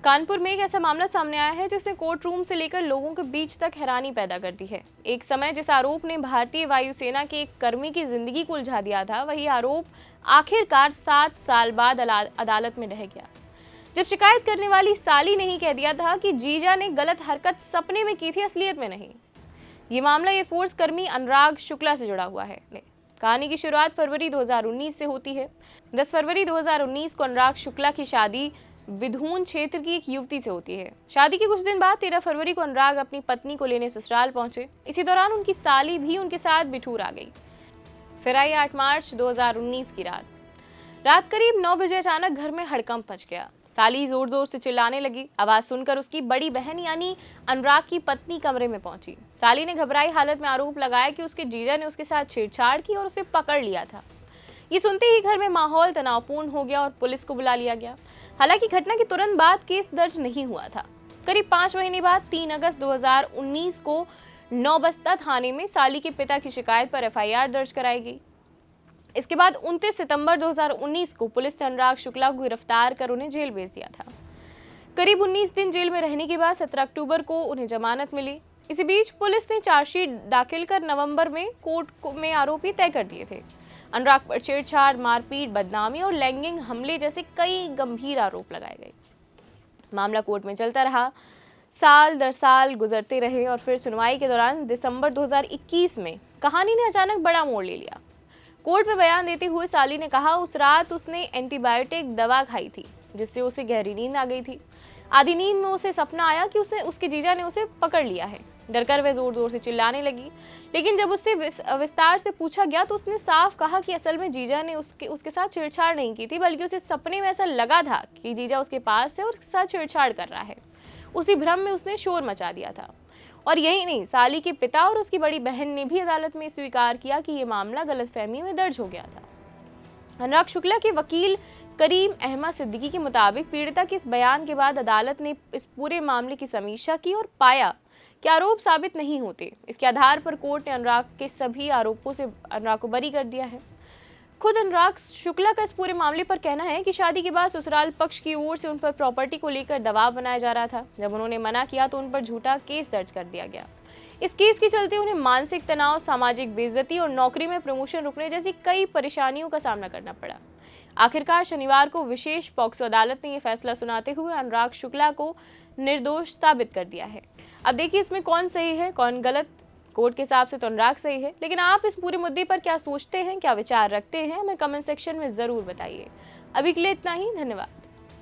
कानपुर में एक ऐसा मामला सामने आया है जिसने कोर्ट रूम से लेकर लोगों के बीच तक हैरानी पैदा कर दी है। एक समय जिस आरोप ने भारतीय वायुसेना के एक कर्मी की जिंदगी को उलझा दिया था, वही आरोप आखिरकार 7 साल बाद अदालत में ढह गया, जब शिकायत करने वाली साली ने ही कह दिया था कि जीजा ने गलत हरकत सपने में की थी, असलियत में नहीं। ये मामला एयरफोर्स कर्मी अनुराग शुक्ला से जुड़ा हुआ है। कहानी की शुरुआत फरवरी 2019 से होती है। 10 फरवरी 2019 को अनुराग शुक्ला की शादी विधून क्षेत्र की एक युवती से होती है। शादी के कुछ दिन बाद 13 फरवरी को अनुराग अपनी पत्नी को लेने ससुराल पहुंचे। इसी दौरान उनकी साली भी उनके साथ बिठूर आ गई। फिर आई 8 मार्च 2019 की रात करीब 9 बजे अचानक घर में हड़कंप मच गया। साली जोर जोर से चिल्लाने लगी। आवाज सुनकर उसकी बड़ी बहन यानी अनुराग की पत्नी कमरे में पहुंची। साली ने घबराई हालत में आरोप लगाया कि उसके जीजा ने उसके साथ छेड़छाड़ की और उसे पकड़ लिया था। ये सुनते ही घर में माहौल तनावपूर्ण हो गया और पुलिस को बुला लिया गया। हालांकि घटना के तुरंत बाद केस दर्ज नहीं हुआ था। करीब 5 महीने बाद 3 अगस्त 2019 को नौबस्ता थाने में साली के पिता की शिकायत पर एफआईआर दर्ज कराई गई। इसके बाद 29 सितंबर 2019 को पुलिस ने अनुराग शुक्ला को गिरफ्तार कर उन्हें जेल भेज दिया था। करीब 19 दिन जेल में रहने के बाद 17 अक्टूबर को उन्हें जमानत मिली। इसी बीच पुलिस ने चार्जशीट दाखिल कर नवंबर में कोर्ट में आरोपी तय कर दिए थे। अनुराग पर छेड़छाड़, मारपीट, बदनामी और लैंगिक हमले जैसे कई गंभीर आरोप लगाए गए। मामला कोर्ट में चलता रहा। साल दर साल गुजरते रहे और फिर सुनवाई के दौरान दिसंबर 2021 में कहानी ने अचानक बड़ा मोड़ ले लिया। कोर्ट में बयान देते हुए साली ने कहा, उस रात उसने एंटीबायोटिक दवा खाई थी जिससे उसे गहरी नींद आ गई थी। आधी नींद में उसे सपना आया कि उसके जीजा ने उसे पकड़ लिया है। डरकर वह जोर जोर से चिल्लाने लगी, लेकिन जब उससे विस्तार से पूछा गया तो उसने साफ कहा कि असल में जीजा ने उसके साथ छेड़छाड़ नहीं की थी, बल्कि उसे सपने में ऐसा लगा था कि जीजा उसके पास है और उसके साथ छेड़छाड़ कर रहा है। उसी भ्रम में उसने शोर मचा दिया था। और यही नहीं, साली के पिता और उसकी बड़ी बहन ने भी अदालत में स्वीकार किया कि ये मामला गलतफहमी में दर्ज हो गया था। अनुराग शुक्ला के वकील करीम अहमद सिद्दीकी के मुताबिक पीड़िता के इस बयान के बाद अदालत ने इस पूरे मामले की समीक्षा की और पाया कि आरोप साबित नहीं होते। इसके आधार पर कोर्ट ने अनुराग के सभी आरोपों से अनुराग को बरी कर दिया है। खुद अनुराग शुक्ला का इस पूरे मामले पर कहना है कि शादी के बाद ससुराल पक्ष की ओर से उन पर प्रॉपर्टी को लेकर दबाव बनाया जा रहा था। जब उन्होंने मना किया तो उन पर झूठा केस दर्ज कर दिया गया। इस केस के चलते उन्हें मानसिक तनाव, सामाजिक बेइज्जती और नौकरी में प्रमोशन रुकने जैसी कई परेशानियों का सामना करना पड़ा। आखिरकार शनिवार को विशेष पॉक्सो अदालत ने यह फैसला सुनाते हुए अनुराग शुक्ला को निर्दोष साबित कर दिया है। अब देखिए इसमें कौन सही है कौन गलत। कोर्ट के हिसाब से तो अनुराग सही है, लेकिन आप इस पूरे मुद्दे पर क्या सोचते हैं, क्या विचार रखते हैं, हमें कमेंट सेक्शन में ज़रूर बताइए। अभी के लिए इतना ही, धन्यवाद।